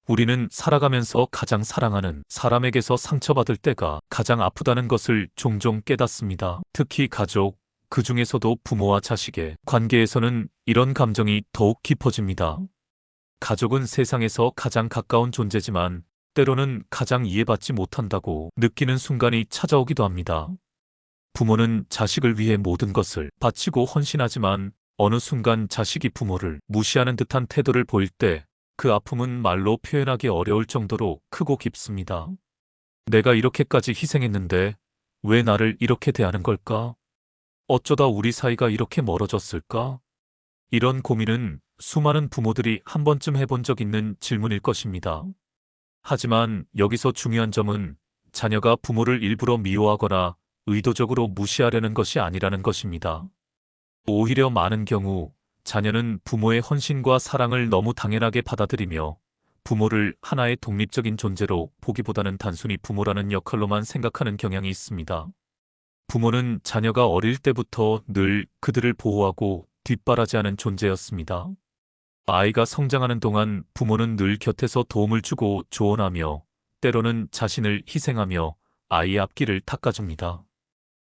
우리는 살아가면서 가장 사랑하는 사람에게서 상처받을 때가 가장 아프다는 것을 종종 깨닫습니다. 특히 가족, 그 중에서도 부모와 자식의 관계에서는 이런 감정이 더욱 깊어집니다. 가족은 세상에서 가장 가까운 존재지만 때로는 가장 이해받지 못한다고 느끼는 순간이 찾아오기도 합니다. 부모는 자식을 위해 모든 것을 바치고 헌신하지만 어느 순간 자식이 부모를 무시하는 듯한 태도를 보일 때 그 아픔은 말로 표현하기 어려울 정도로 크고 깊습니다. 내가 이렇게까지 희생했는데 왜 나를 이렇게 대하는 걸까? 어쩌다 우리 사이가 이렇게 멀어졌을까? 이런 고민은 수많은 부모들이 한 번쯤 해본 적 있는 질문일 것입니다. 하지만 여기서 중요한 점은 자녀가 부모를 일부러 미워하거나 의도적으로 무시하려는 것이 아니라는 것입니다. 오히려 많은 경우 자녀는 부모의 헌신과 사랑을 너무 당연하게 받아들이며 부모를 하나의 독립적인 존재로 보기보다는 단순히 부모라는 역할로만 생각하는 경향이 있습니다. 부모는 자녀가 어릴 때부터 늘 그들을 보호하고 뒷바라지하는 존재였습니다. 아이가 성장하는 동안 부모는 늘 곁에서 도움을 주고 조언하며 때로는 자신을 희생하며 아이의 앞길을 닦아줍니다.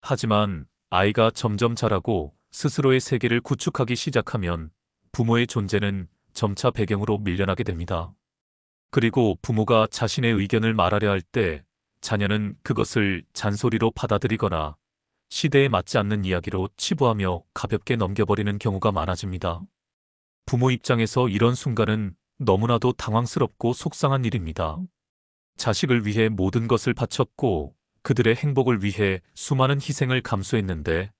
하지만 아이가 점점 자라고 스스로의 세계를 구축하기 시작하면 부모의 존재는 점차 배경으로 밀려나게 됩니다. 그리고 부모가 자신의 의견을 말하려 할 때 자녀는 그것을 잔소리로 받아들이거나 시대에 맞지 않는 이야기로 치부하며 가볍게 넘겨버리는 경우가 많아집니다. 부모 입장에서 이런 순간은 너무나도 당황스럽고 속상한 일입니다. 자식을 위해 모든 것을 바쳤고 그들의 행복을 위해 수많은 희생을 감수했는데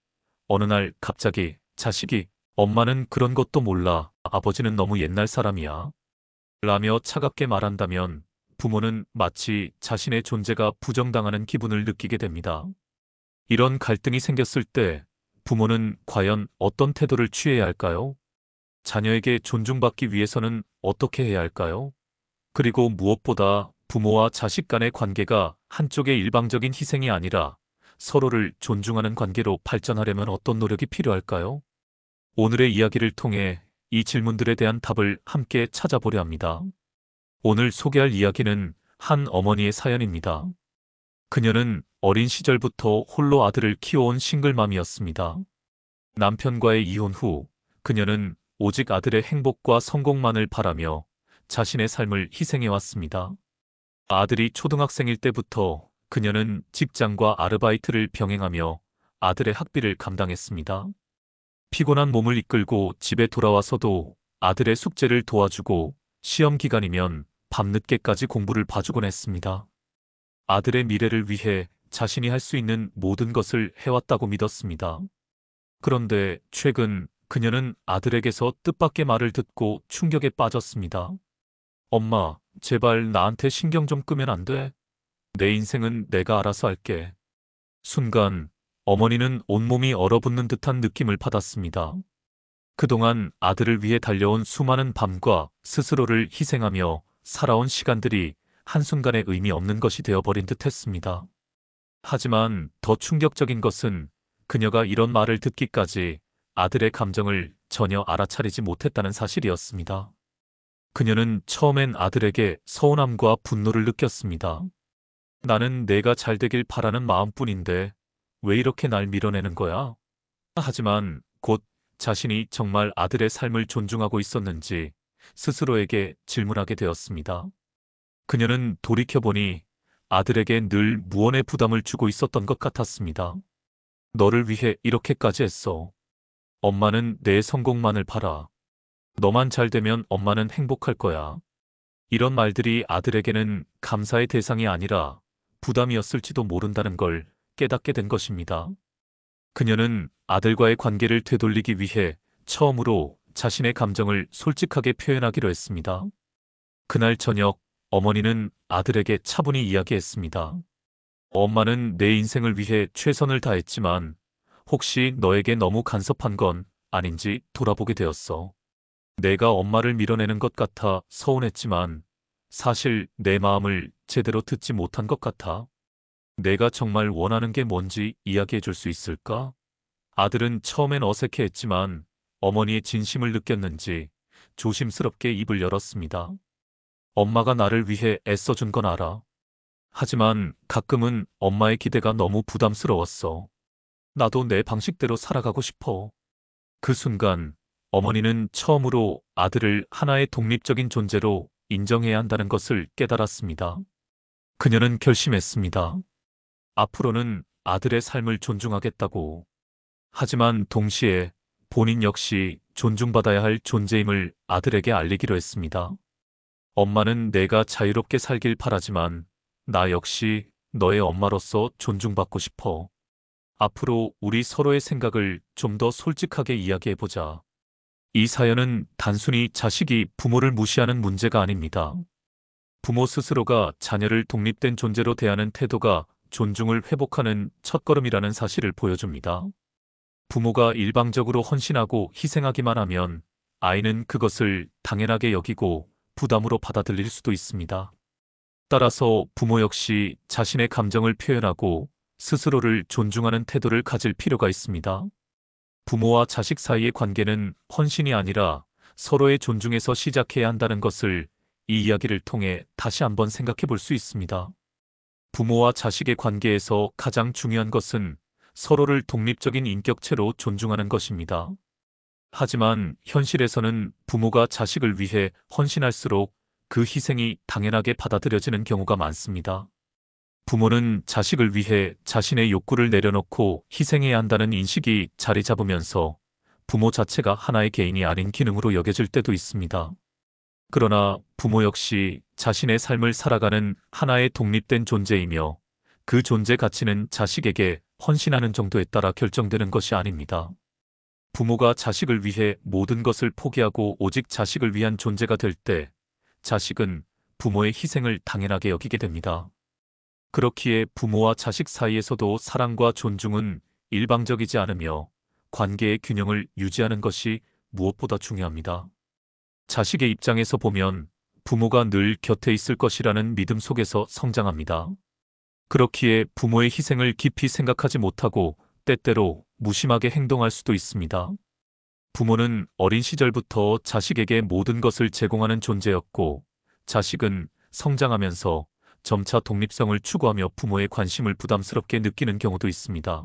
어느 날 갑자기 자식이 엄마는 그런 것도 몰라. 아버지는 너무 옛날 사람이야. 라며 차갑게 말한다면 부모는 마치 자신의 존재가 부정당하는 기분을 느끼게 됩니다. 이런 갈등이 생겼을 때 부모는 과연 어떤 태도를 취해야 할까요? 자녀에게 존중받기 위해서는 어떻게 해야 할까요? 그리고 무엇보다 부모와 자식 간의 관계가 한쪽의 일방적인 희생이 아니라 서로를 존중하는 관계로 발전하려면 어떤 노력이 필요할까요? 오늘의 이야기를 통해 이 질문들에 대한 답을 함께 찾아보려 합니다. 오늘 소개할 이야기는 한 어머니의 사연입니다. 그녀는 어린 시절부터 홀로 아들을 키워온 싱글맘이었습니다. 남편과의 이혼 후 그녀는 오직 아들의 행복과 성공만을 바라며 자신의 삶을 희생해왔습니다. 아들이 초등학생일 때부터 그녀는 직장과 아르바이트를 병행하며 아들의 학비를 감당했습니다. 피곤한 몸을 이끌고 집에 돌아와서도 아들의 숙제를 도와주고 시험 기간이면 밤늦게까지 공부를 봐주곤 했습니다. 아들의 미래를 위해 자신이 할 수 있는 모든 것을 해왔다고 믿었습니다. 그런데 최근 그녀는 아들에게서 뜻밖의 말을 듣고 충격에 빠졌습니다. 엄마, 제발 나한테 신경 좀 끄면 안 돼? 내 인생은 내가 알아서 할게. 순간 어머니는 온몸이 얼어붙는 듯한 느낌을 받았습니다. 그동안 아들을 위해 달려온 수많은 밤과 스스로를 희생하며 살아온 시간들이 한순간에 의미 없는 것이 되어버린 듯 했습니다. 하지만 더 충격적인 것은 그녀가 이런 말을 듣기까지 아들의 감정을 전혀 알아차리지 못했다는 사실이었습니다. 그녀는 처음엔 아들에게 서운함과 분노를 느꼈습니다. 나는 내가 잘 되길 바라는 마음뿐인데 왜 이렇게 날 밀어내는 거야? 하지만 곧 자신이 정말 아들의 삶을 존중하고 있었는지 스스로에게 질문하게 되었습니다. 그녀는 돌이켜보니 아들에게 늘 무언의 부담을 주고 있었던 것 같았습니다. 너를 위해 이렇게까지 했어. 엄마는 내 성공만을 바라. 너만 잘 되면 엄마는 행복할 거야. 이런 말들이 아들에게는 감사의 대상이 아니라 부담이었을지도 모른다는 걸 깨닫게 된 것입니다. 그녀는 아들과의 관계를 되돌리기 위해 처음으로 자신의 감정을 솔직하게 표현하기로 했습니다. 그날 저녁 어머니는 아들에게 차분히 이야기했습니다. 엄마는 내 인생을 위해 최선을 다했지만 혹시 너에게 너무 간섭한 건 아닌지 돌아보게 되었어. 내가 엄마를 밀어내는 것 같아 서운했지만 사실 내 마음을 제대로 듣지 못한 것 같아. 내가 정말 원하는 게 뭔지 이야기해 줄 수 있을까? 아들은 처음엔 어색해했지만 어머니의 진심을 느꼈는지 조심스럽게 입을 열었습니다. 엄마가 나를 위해 애써준 건 알아. 하지만 가끔은 엄마의 기대가 너무 부담스러웠어. 나도 내 방식대로 살아가고 싶어. 그 순간 어머니는 처음으로 아들을 하나의 독립적인 존재로 인정해야 한다는 것을 깨달았습니다. 그녀는 결심했습니다. 앞으로는 아들의 삶을 존중하겠다고. 하지만 동시에 본인 역시 존중받아야 할 존재임을 아들에게 알리기로 했습니다. 엄마는 내가 자유롭게 살길 바라지만 나 역시 너의 엄마로서 존중받고 싶어. 앞으로 우리 서로의 생각을 좀 더 솔직하게 이야기해보자. 이 사연은 단순히 자식이 부모를 무시하는 문제가 아닙니다. 부모 스스로가 자녀를 독립된 존재로 대하는 태도가 존중을 회복하는 첫걸음이라는 사실을 보여줍니다. 부모가 일방적으로 헌신하고 희생하기만 하면 아이는 그것을 당연하게 여기고 부담으로 받아들일 수도 있습니다. 따라서 부모 역시 자신의 감정을 표현하고 스스로를 존중하는 태도를 가질 필요가 있습니다. 부모와 자식 사이의 관계는 헌신이 아니라 서로의 존중에서 시작해야 한다는 것을 이 이야기를 통해 다시 한번 생각해 볼 수 있습니다. 부모와 자식의 관계에서 가장 중요한 것은 서로를 독립적인 인격체로 존중하는 것입니다. 하지만 현실에서는 부모가 자식을 위해 헌신할수록 그 희생이 당연하게 받아들여지는 경우가 많습니다. 부모는 자식을 위해 자신의 욕구를 내려놓고 희생해야 한다는 인식이 자리 잡으면서 부모 자체가 하나의 개인이 아닌 기능으로 여겨질 때도 있습니다. 그러나 부모 역시 자신의 삶을 살아가는 하나의 독립된 존재이며 그 존재 가치는 자식에게 헌신하는 정도에 따라 결정되는 것이 아닙니다. 부모가 자식을 위해 모든 것을 포기하고 오직 자식을 위한 존재가 될 때 자식은 부모의 희생을 당연하게 여기게 됩니다. 그렇기에 부모와 자식 사이에서도 사랑과 존중은 일방적이지 않으며 관계의 균형을 유지하는 것이 무엇보다 중요합니다. 자식의 입장에서 보면 부모가 늘 곁에 있을 것이라는 믿음 속에서 성장합니다. 그렇기에 부모의 희생을 깊이 생각하지 못하고 때때로 무심하게 행동할 수도 있습니다. 부모는 어린 시절부터 자식에게 모든 것을 제공하는 존재였고 자식은 성장하면서 점차 독립성을 추구하며 부모의 관심을 부담스럽게 느끼는 경우도 있습니다.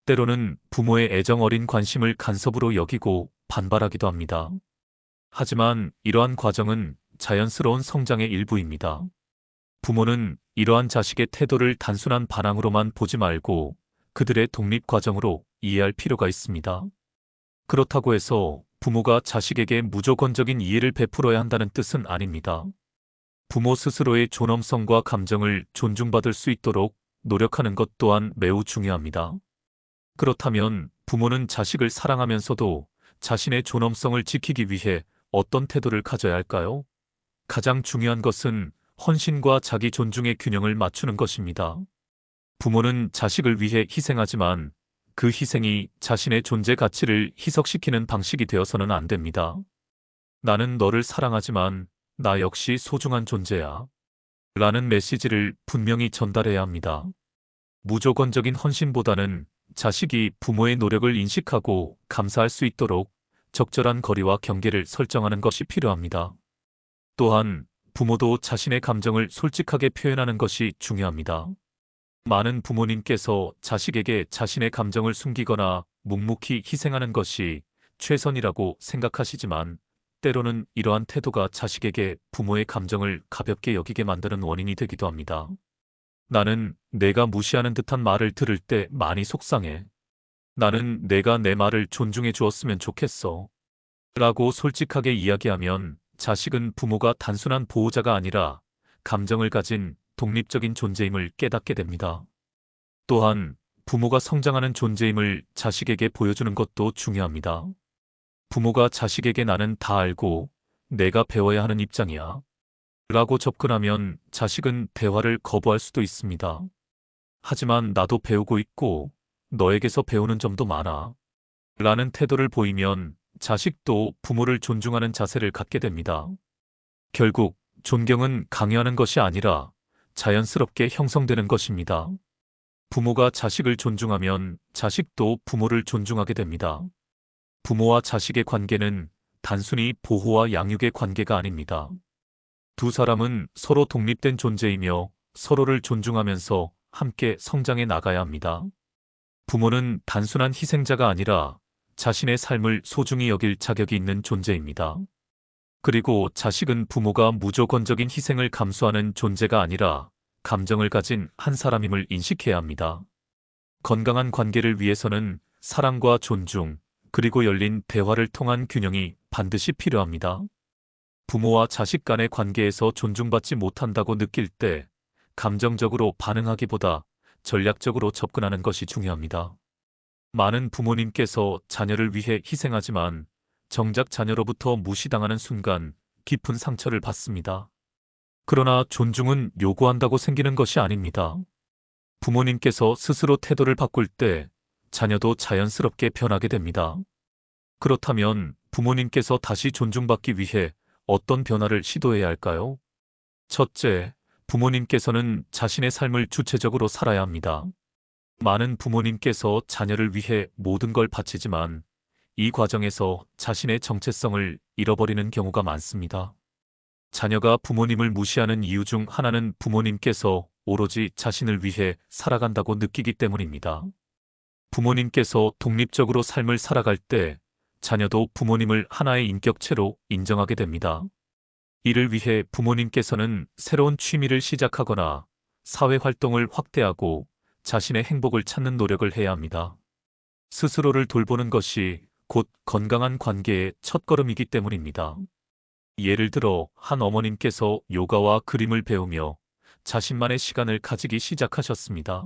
때로는 부모의 애정 어린 관심을 간섭으로 여기고 반발하기도 합니다. 하지만 이러한 과정은 자연스러운 성장의 일부입니다. 부모는 이러한 자식의 태도를 단순한 반항으로만 보지 말고 그들의 독립 과정으로 이해할 필요가 있습니다. 그렇다고 해서 부모가 자식에게 무조건적인 이해를 베풀어야 한다는 뜻은 아닙니다. 부모 스스로의 존엄성과 감정을 존중받을 수 있도록 노력하는 것 또한 매우 중요합니다. 그렇다면 부모는 자식을 사랑하면서도 자신의 존엄성을 지키기 위해 어떤 태도를 가져야 할까요? 가장 중요한 것은 헌신과 자기 존중의 균형을 맞추는 것입니다. 부모는 자식을 위해 희생하지만 그 희생이 자신의 존재 가치를 희석시키는 방식이 되어서는 안 됩니다. 나는 너를 사랑하지만 나 역시 소중한 존재야. 라는 메시지를 분명히 전달해야 합니다. 무조건적인 헌신보다는 자식이 부모의 노력을 인식하고 감사할 수 있도록 적절한 거리와 경계를 설정하는 것이 필요합니다. 또한 부모도 자신의 감정을 솔직하게 표현하는 것이 중요합니다. 많은 부모님께서 자식에게 자신의 감정을 숨기거나 묵묵히 희생하는 것이 최선이라고 생각하시지만 때로는 이러한 태도가 자식에게 부모의 감정을 가볍게 여기게 만드는 원인이 되기도 합니다. 나는 내가 무시하는 듯한 말을 들을 때 많이 속상해. 나는 내가 내 말을 존중해 주었으면 좋겠어. 라고 솔직하게 이야기하면 자식은 부모가 단순한 보호자가 아니라 감정을 가진 독립적인 존재임을 깨닫게 됩니다. 또한 부모가 성장하는 존재임을 자식에게 보여주는 것도 중요합니다. 부모가 자식에게 나는 다 알고 내가 배워야 하는 입장이야 라고 접근하면 자식은 대화를 거부할 수도 있습니다. 하지만 나도 배우고 있고 너에게서 배우는 점도 많아 라는 태도를 보이면 자식도 부모를 존중하는 자세를 갖게 됩니다. 결국 존경은 강요하는 것이 아니라 자연스럽게 형성되는 것입니다. 부모가 자식을 존중하면 자식도 부모를 존중하게 됩니다. 부모와 자식의 관계는 단순히 보호와 양육의 관계가 아닙니다. 두 사람은 서로 독립된 존재이며 서로를 존중하면서 함께 성장해 나가야 합니다. 부모는 단순한 희생자가 아니라 자신의 삶을 소중히 여길 자격이 있는 존재입니다. 그리고 자식은 부모가 무조건적인 희생을 감수하는 존재가 아니라 감정을 가진 한 사람임을 인식해야 합니다. 건강한 관계를 위해서는 사랑과 존중, 그리고 열린 대화를 통한 균형이 반드시 필요합니다. 부모와 자식 간의 관계에서 존중받지 못한다고 느낄 때 감정적으로 반응하기보다 전략적으로 접근하는 것이 중요합니다. 많은 부모님께서 자녀를 위해 희생하지만 정작 자녀로부터 무시당하는 순간 깊은 상처를 받습니다. 그러나 존중은 요구한다고 생기는 것이 아닙니다. 부모님께서 스스로 태도를 바꿀 때 자녀도 자연스럽게 변하게 됩니다. 그렇다면 부모님께서 다시 존중받기 위해 어떤 변화를 시도해야 할까요? 첫째, 부모님께서는 자신의 삶을 주체적으로 살아야 합니다. 많은 부모님께서 자녀를 위해 모든 걸 바치지만 이 과정에서 자신의 정체성을 잃어버리는 경우가 많습니다. 자녀가 부모님을 무시하는 이유 중 하나는 부모님께서 오로지 자신을 위해 살아간다고 느끼기 때문입니다. 부모님께서 독립적으로 삶을 살아갈 때 자녀도 부모님을 하나의 인격체로 인정하게 됩니다. 이를 위해 부모님께서는 새로운 취미를 시작하거나 사회 활동을 확대하고 자신의 행복을 찾는 노력을 해야 합니다. 스스로를 돌보는 것이 곧 건강한 관계의 첫걸음이기 때문입니다. 예를 들어 한 어머님께서 요가와 그림을 배우며 자신만의 시간을 가지기 시작하셨습니다.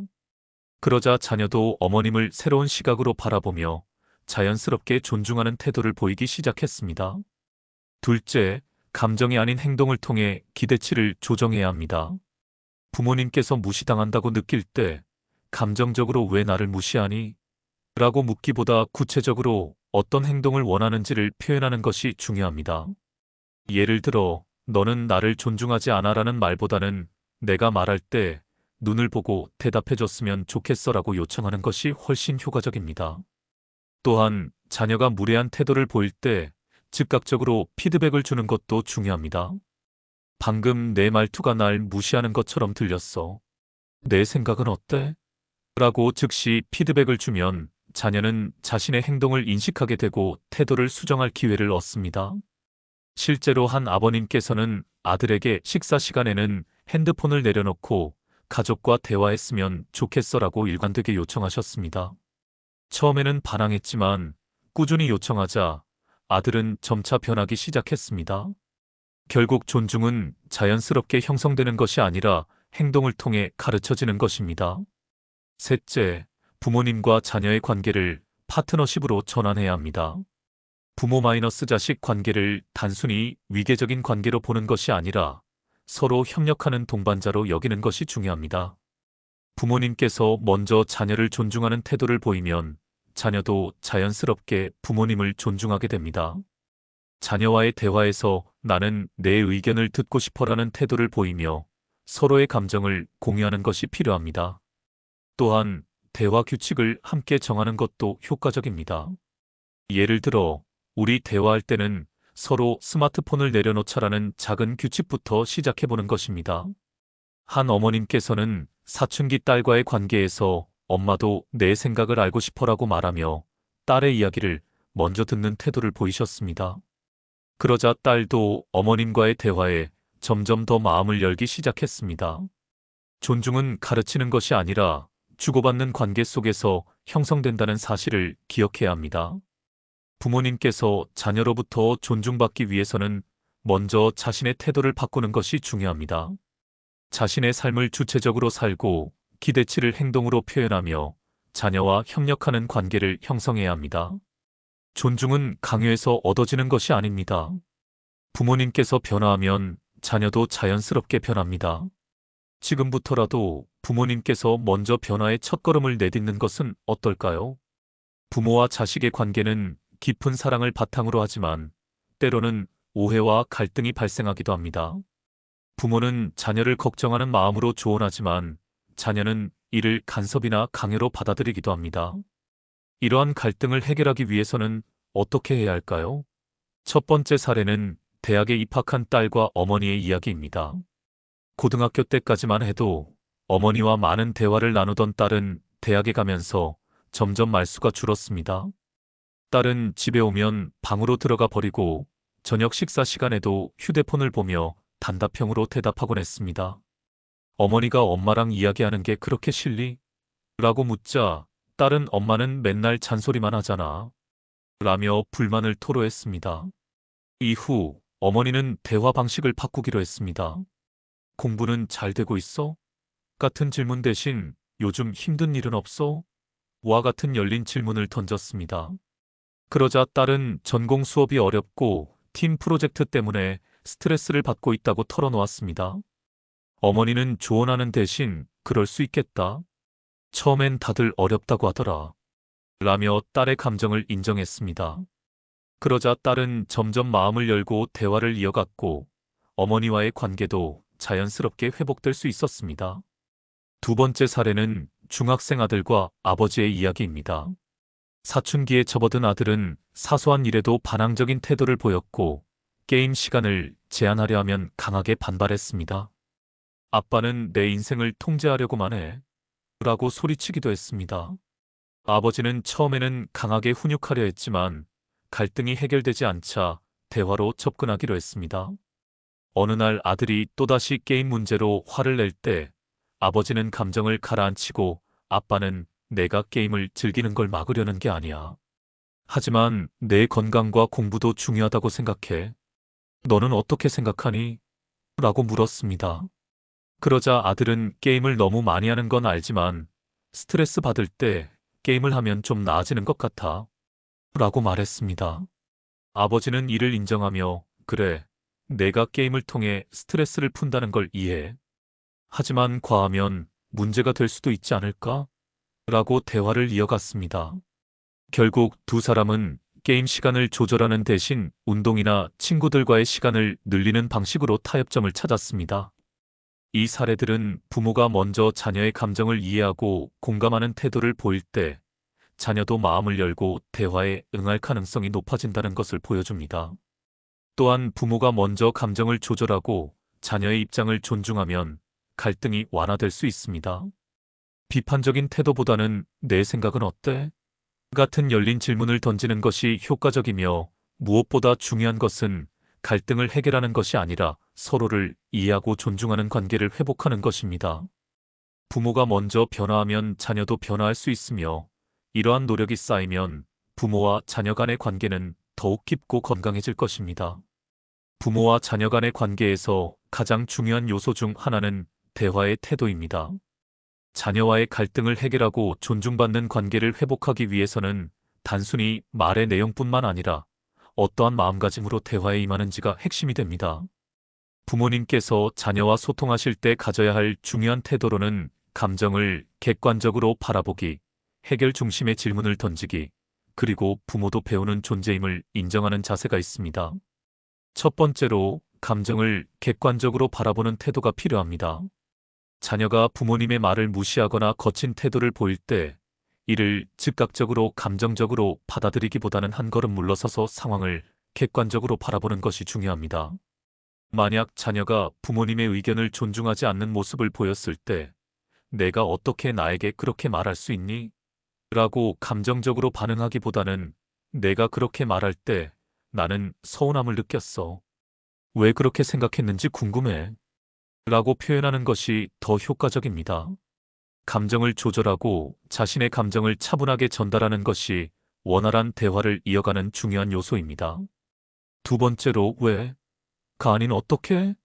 그러자 자녀도 어머님을 새로운 시각으로 바라보며 자연스럽게 존중하는 태도를 보이기 시작했습니다. 둘째, 감정이 아닌 행동을 통해 기대치를 조정해야 합니다. 부모님께서 무시당한다고 느낄 때 감정적으로 왜 나를 무시하니? 라고 묻기보다 구체적으로 어떤 행동을 원하는지를 표현하는 것이 중요합니다. 예를 들어, 너는 나를 존중하지 않아 라는 말보다는 내가 말할 때 눈을 보고 대답해줬으면 좋겠어라고 요청하는 것이 훨씬 효과적입니다. 또한 자녀가 무례한 태도를 보일 때 즉각적으로 피드백을 주는 것도 중요합니다. 방금 내 말투가 날 무시하는 것처럼 들렸어. 내 생각은 어때? 라고 즉시 피드백을 주면 자녀는 자신의 행동을 인식하게 되고 태도를 수정할 기회를 얻습니다. 실제로 한 아버님께서는 아들에게 식사 시간에는 핸드폰을 내려놓고 가족과 대화했으면 좋겠어라고 일관되게 요청하셨습니다. 처음에는 반항했지만 꾸준히 요청하자 아들은 점차 변하기 시작했습니다. 결국 존중은 자연스럽게 형성되는 것이 아니라 행동을 통해 가르쳐지는 것입니다. 셋째, 부모님과 자녀의 관계를 파트너십으로 전환해야 합니다. 부모 자식 관계를 단순히 위계적인 관계로 보는 것이 아니라 서로 협력하는 동반자로 여기는 것이 중요합니다. 부모님께서 먼저 자녀를 존중하는 태도를 보이면 자녀도 자연스럽게 부모님을 존중하게 됩니다. 자녀와의 대화에서 나는 내 의견을 듣고 싶어라는 태도를 보이며 서로의 감정을 공유하는 것이 필요합니다. 또한 대화 규칙을 함께 정하는 것도 효과적입니다. 예를 들어, 우리 대화할 때는 서로 스마트폰을 내려놓자라는 작은 규칙부터 시작해보는 것입니다. 한 어머님께서는 사춘기 딸과의 관계에서 엄마도 내 생각을 알고 싶어라고 말하며 딸의 이야기를 먼저 듣는 태도를 보이셨습니다. 그러자 딸도 어머님과의 대화에 점점 더 마음을 열기 시작했습니다. 존중은 가르치는 것이 아니라 주고받는 관계 속에서 형성된다는 사실을 기억해야 합니다. 부모님께서 자녀로부터 존중받기 위해서는 먼저 자신의 태도를 바꾸는 것이 중요합니다. 자신의 삶을 주체적으로 살고 기대치를 행동으로 표현하며 자녀와 협력하는 관계를 형성해야 합니다. 존중은 강요해서 얻어지는 것이 아닙니다. 부모님께서 변화하면 자녀도 자연스럽게 변합니다. 지금부터라도 부모님께서 먼저 변화의 첫걸음을 내딛는 것은 어떨까요? 부모와 자식의 관계는 깊은 사랑을 바탕으로 하지만 때로는 오해와 갈등이 발생하기도 합니다. 부모는 자녀를 걱정하는 마음으로 조언하지만 자녀는 이를 간섭이나 강요로 받아들이기도 합니다. 이러한 갈등을 해결하기 위해서는 어떻게 해야 할까요? 첫 번째 사례는 대학에 입학한 딸과 어머니의 이야기입니다. 고등학교 때까지만 해도 어머니와 많은 대화를 나누던 딸은 대학에 가면서 점점 말수가 줄었습니다. 딸은 집에 오면 방으로 들어가 버리고 저녁 식사 시간에도 휴대폰을 보며 단답형으로 대답하곤 했습니다. 어머니가 엄마랑 이야기하는 게 그렇게 싫니? 라고 묻자 딸은 엄마는 맨날 잔소리만 하잖아. 라며 불만을 토로했습니다. 이후 어머니는 대화 방식을 바꾸기로 했습니다. 공부는 잘 되고 있어? 같은 질문 대신 요즘 힘든 일은 없어? 와 같은 열린 질문을 던졌습니다. 그러자 딸은 전공 수업이 어렵고 팀 프로젝트 때문에 스트레스를 받고 있다고 털어놓았습니다. 어머니는 조언하는 대신 그럴 수 있겠다. 처음엔 다들 어렵다고 하더라. 라며 딸의 감정을 인정했습니다. 그러자 딸은 점점 마음을 열고 대화를 이어갔고 어머니와의 관계도 자연스럽게 회복될 수 있었습니다. 두 번째 사례는 중학생 아들과 아버지의 이야기입니다. 사춘기에 접어든 아들은 사소한 일에도 반항적인 태도를 보였고 게임 시간을 제한하려 하면 강하게 반발했습니다. 아빠는 내 인생을 통제하려고만 해. 라고 소리치기도 했습니다. 아버지는 처음에는 강하게 훈육하려 했지만 갈등이 해결되지 않자 대화로 접근하기로 했습니다. 어느 날 아들이 또다시 게임 문제로 화를 낼 때 아버지는 감정을 가라앉히고 아빠는 내가 게임을 즐기는 걸 막으려는 게 아니야. 하지만 내 건강과 공부도 중요하다고 생각해. 너는 어떻게 생각하니? 라고 물었습니다. 그러자 아들은 게임을 너무 많이 하는 건 알지만 스트레스 받을 때 게임을 하면 좀 나아지는 것 같아. 라고 말했습니다. 아버지는 이를 인정하며 그래, 내가 게임을 통해 스트레스를 푼다는 걸 이해해. 하지만 과하면 문제가 될 수도 있지 않을까? 라고 대화를 이어갔습니다. 결국 두 사람은 게임 시간을 조절하는 대신 운동이나 친구들과의 시간을 늘리는 방식으로 타협점을 찾았습니다. 이 사례들은 부모가 먼저 자녀의 감정을 이해하고 공감하는 태도를 보일 때 자녀도 마음을 열고 대화에 응할 가능성이 높아진다는 것을 보여줍니다. 또한 부모가 먼저 감정을 조절하고 자녀의 입장을 존중하면 갈등이 완화될 수 있습니다. 비판적인 태도보다는 내 생각은 어때? 같은 열린 질문을 던지는 것이 효과적이며 무엇보다 중요한 것은 갈등을 해결하는 것이 아니라 서로를 이해하고 존중하는 관계를 회복하는 것입니다. 부모가 먼저 변화하면 자녀도 변화할 수 있으며 이러한 노력이 쌓이면 부모와 자녀 간의 관계는 더욱 깊고 건강해질 것입니다. 부모와 자녀 간의 관계에서 가장 중요한 요소 중 하나는 대화의 태도입니다. 자녀와의 갈등을 해결하고 존중받는 관계를 회복하기 위해서는 단순히 말의 내용뿐만 아니라 어떠한 마음가짐으로 대화에 임하는지가 핵심이 됩니다. 부모님께서 자녀와 소통하실 때 가져야 할 중요한 태도로는 감정을 객관적으로 바라보기, 해결 중심의 질문을 던지기, 그리고 부모도 배우는 존재임을 인정하는 자세가 있습니다. 첫 번째로 감정을 객관적으로 바라보는 태도가 필요합니다. 자녀가 부모님의 말을 무시하거나 거친 태도를 보일 때 이를 즉각적으로 감정적으로 받아들이기보다는 한 걸음 물러서서 상황을 객관적으로 바라보는 것이 중요합니다. 만약 자녀가 부모님의 의견을 존중하지 않는 모습을 보였을 때 내가 어떻게 나에게 그렇게 말할 수 있니? 라고 감정적으로 반응하기보다는 내가 그렇게 말할 때 나는 서운함을 느꼈어. 왜 그렇게 생각했는지 궁금해. 라고 표현하는 것이 더 효과적입니다. 감정을 조절하고 자신의 감정을 차분하게 전달하는 것이 원활한 대화를 이어가는 중요한 요소입니다. 두 번째로 왜?가 아닌 어떻게?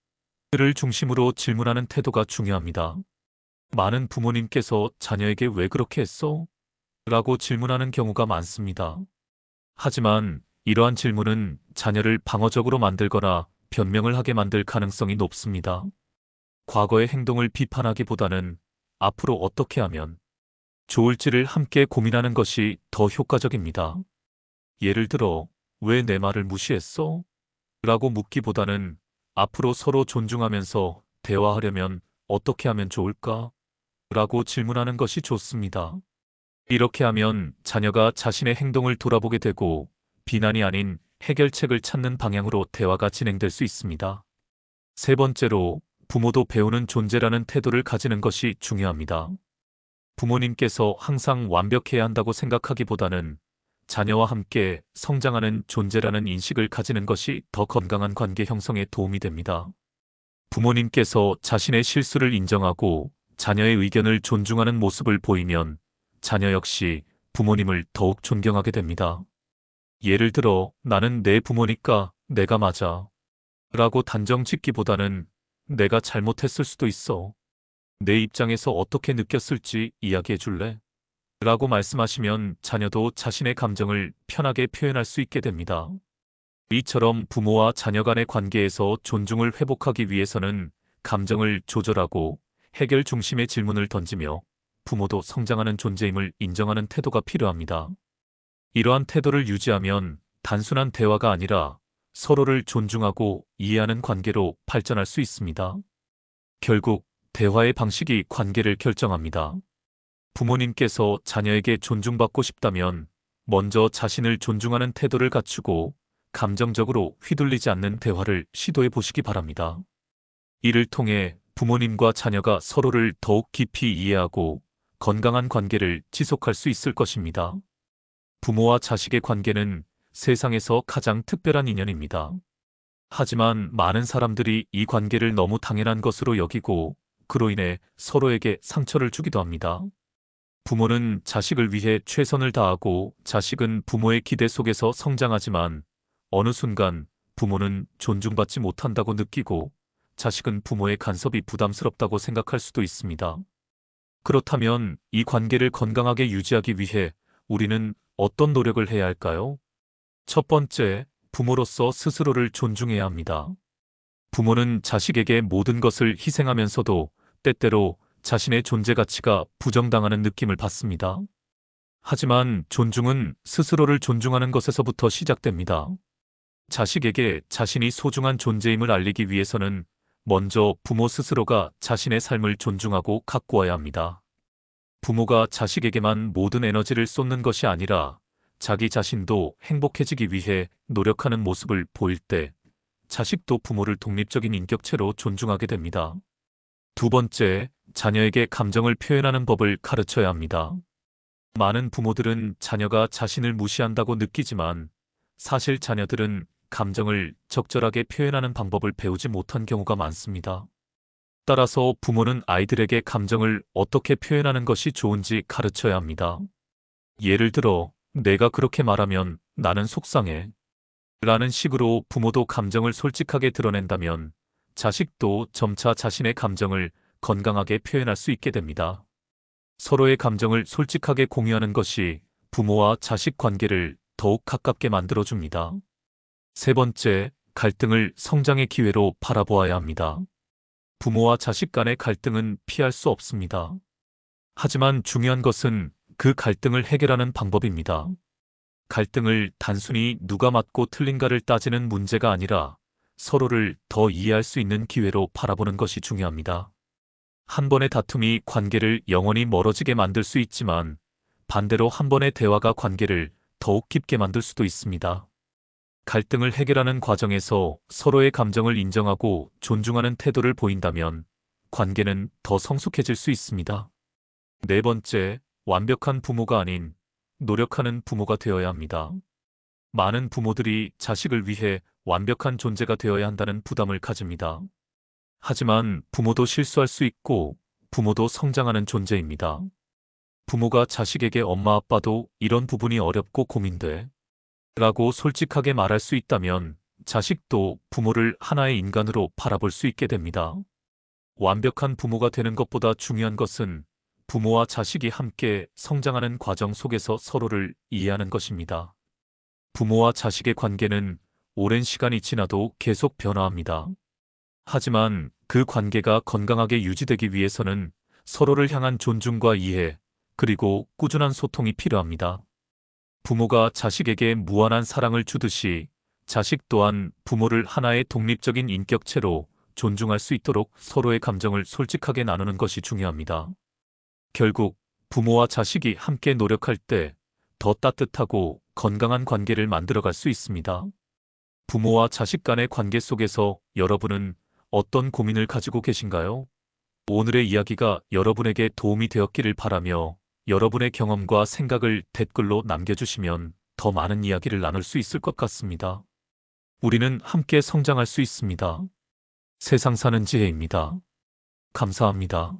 를 중심으로 질문하는 태도가 중요합니다. 많은 부모님께서 자녀에게 왜 그렇게 했어? 라고 질문하는 경우가 많습니다. 하지만 이러한 질문은 자녀를 방어적으로 만들거나 변명을 하게 만들 가능성이 높습니다. 과거의 행동을 비판하기보다는 앞으로 어떻게 하면 좋을지를 함께 고민하는 것이 더 효과적입니다. 예를 들어, 왜 내 말을 무시했어? 라고 묻기보다는 앞으로 서로 존중하면서 대화하려면 어떻게 하면 좋을까? 라고 질문하는 것이 좋습니다. 이렇게 하면 자녀가 자신의 행동을 돌아보게 되고 비난이 아닌 해결책을 찾는 방향으로 대화가 진행될 수 있습니다. 세 번째로, 부모도 배우는 존재라는 태도를 가지는 것이 중요합니다. 부모님께서 항상 완벽해야 한다고 생각하기보다는 자녀와 함께 성장하는 존재라는 인식을 가지는 것이 더 건강한 관계 형성에 도움이 됩니다. 부모님께서 자신의 실수를 인정하고 자녀의 의견을 존중하는 모습을 보이면 자녀 역시 부모님을 더욱 존경하게 됩니다. 예를 들어, 나는 내 부모니까 내가 맞아 라고 단정 짓기보다는 내가 잘못했을 수도 있어. 내 입장에서 어떻게 느꼈을지 이야기해 줄래? 라고 말씀하시면 자녀도 자신의 감정을 편하게 표현할 수 있게 됩니다. 이처럼 부모와 자녀 간의 관계에서 존중을 회복하기 위해서는 감정을 조절하고 해결 중심의 질문을 던지며 부모도 성장하는 존재임을 인정하는 태도가 필요합니다. 이러한 태도를 유지하면 단순한 대화가 아니라 서로를 존중하고 이해하는 관계로 발전할 수 있습니다. 결국 대화의 방식이 관계를 결정합니다. 부모님께서 자녀에게 존중받고 싶다면 먼저 자신을 존중하는 태도를 갖추고 감정적으로 휘둘리지 않는 대화를 시도해 보시기 바랍니다. 이를 통해 부모님과 자녀가 서로를 더욱 깊이 이해하고 건강한 관계를 지속할 수 있을 것입니다. 부모와 자식의 관계는 세상에서 가장 특별한 인연입니다. 하지만 많은 사람들이 이 관계를 너무 당연한 것으로 여기고 그로 인해 서로에게 상처를 주기도 합니다. 부모는 자식을 위해 최선을 다하고 자식은 부모의 기대 속에서 성장하지만 어느 순간 부모는 존중받지 못한다고 느끼고 자식은 부모의 간섭이 부담스럽다고 생각할 수도 있습니다. 그렇다면 이 관계를 건강하게 유지하기 위해 우리는 어떤 노력을 해야 할까요? 첫 번째, 부모로서 스스로를 존중해야 합니다. 부모는 자식에게 모든 것을 희생하면서도 때때로 자신의 존재 가치가 부정당하는 느낌을 받습니다. 하지만 존중은 스스로를 존중하는 것에서부터 시작됩니다. 자식에게 자신이 소중한 존재임을 알리기 위해서는 먼저 부모 스스로가 자신의 삶을 존중하고 가꾸어야 합니다. 부모가 자식에게만 모든 에너지를 쏟는 것이 아니라 자기 자신도 행복해지기 위해 노력하는 모습을 보일 때 자식도 부모를 독립적인 인격체로 존중하게 됩니다. 두 번째, 자녀에게 감정을 표현하는 법을 가르쳐야 합니다. 많은 부모들은 자녀가 자신을 무시한다고 느끼지만 사실 자녀들은 감정을 적절하게 표현하는 방법을 배우지 못한 경우가 많습니다. 따라서 부모는 아이들에게 감정을 어떻게 표현하는 것이 좋은지 가르쳐야 합니다. 예를 들어, 내가 그렇게 말하면 나는 속상해 라는 식으로 부모도 감정을 솔직하게 드러낸다면 자식도 점차 자신의 감정을 건강하게 표현할 수 있게 됩니다. 서로의 감정을 솔직하게 공유하는 것이 부모와 자식 관계를 더욱 가깝게 만들어줍니다. 세 번째, 갈등을 성장의 기회로 바라보아야 합니다. 부모와 자식 간의 갈등은 피할 수 없습니다. 하지만 중요한 것은 그 갈등을 해결하는 방법입니다. 갈등을 단순히 누가 맞고 틀린가를 따지는 문제가 아니라 서로를 더 이해할 수 있는 기회로 바라보는 것이 중요합니다. 한 번의 다툼이 관계를 영원히 멀어지게 만들 수 있지만 반대로 한 번의 대화가 관계를 더욱 깊게 만들 수도 있습니다. 갈등을 해결하는 과정에서 서로의 감정을 인정하고 존중하는 태도를 보인다면 관계는 더 성숙해질 수 있습니다. 네 번째, 완벽한 부모가 아닌 노력하는 부모가 되어야 합니다. 많은 부모들이 자식을 위해 완벽한 존재가 되어야 한다는 부담을 가집니다. 하지만 부모도 실수할 수 있고 부모도 성장하는 존재입니다. 부모가 자식에게 엄마 아빠도 이런 부분이 어렵고 고민돼 라고 솔직하게 말할 수 있다면 자식도 부모를 하나의 인간으로 바라볼 수 있게 됩니다. 완벽한 부모가 되는 것보다 중요한 것은 부모와 자식이 함께 성장하는 과정 속에서 서로를 이해하는 것입니다. 부모와 자식의 관계는 오랜 시간이 지나도 계속 변화합니다. 하지만 그 관계가 건강하게 유지되기 위해서는 서로를 향한 존중과 이해, 그리고 꾸준한 소통이 필요합니다. 부모가 자식에게 무한한 사랑을 주듯이 자식 또한 부모를 하나의 독립적인 인격체로 존중할 수 있도록 서로의 감정을 솔직하게 나누는 것이 중요합니다. 결국 부모와 자식이 함께 노력할 때 더 따뜻하고 건강한 관계를 만들어갈 수 있습니다. 부모와 자식 간의 관계 속에서 여러분은 어떤 고민을 가지고 계신가요? 오늘의 이야기가 여러분에게 도움이 되었기를 바라며 여러분의 경험과 생각을 댓글로 남겨주시면 더 많은 이야기를 나눌 수 있을 것 같습니다. 우리는 함께 성장할 수 있습니다. 세상 사는 지혜입니다. 감사합니다.